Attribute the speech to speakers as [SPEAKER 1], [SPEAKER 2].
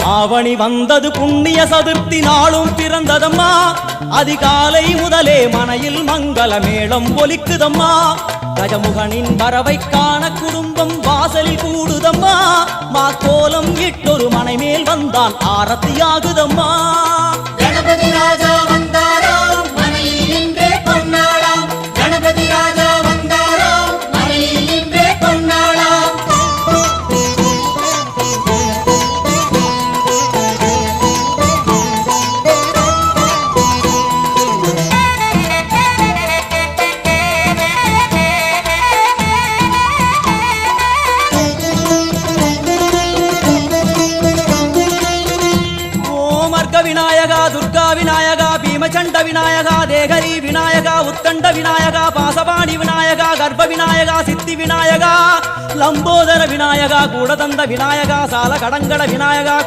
[SPEAKER 1] ஆவணி வந்தது புண்ணிய சதுர்த்தி நாளும் பிறந்ததம்மா அதிகாலை முதலே மனையில் மங்கள மேளம் ஒலிக்குதம்மா கஜமுகனின் வரவை காண குடும்பம் வாசலில் கூடுதம்மா மாக்கோலம் இட்டொரு மனை மேல் வந்தான் ஆரத்தியாகுதம்மா
[SPEAKER 2] கணபதி ராஜா வந்தாராம் மனையில் இன்றே பொன்னாளாம் கணபதி ராஜா வந்தாராம் மனையில் இன்றே பொன்னாளாம்
[SPEAKER 1] விநாயகா துர்கா விநாயகா பீமச்சண்ட விநாயகா தேகரி விநாயகா உத்தண்ட விநாயகா பாசபாணி விநாயகா கர்ப்ப விநாயகா சித்தி விநாயகா லம்போதர விநாயகா கூடதந்த விநாயகா சால கடங்கட விநாயகா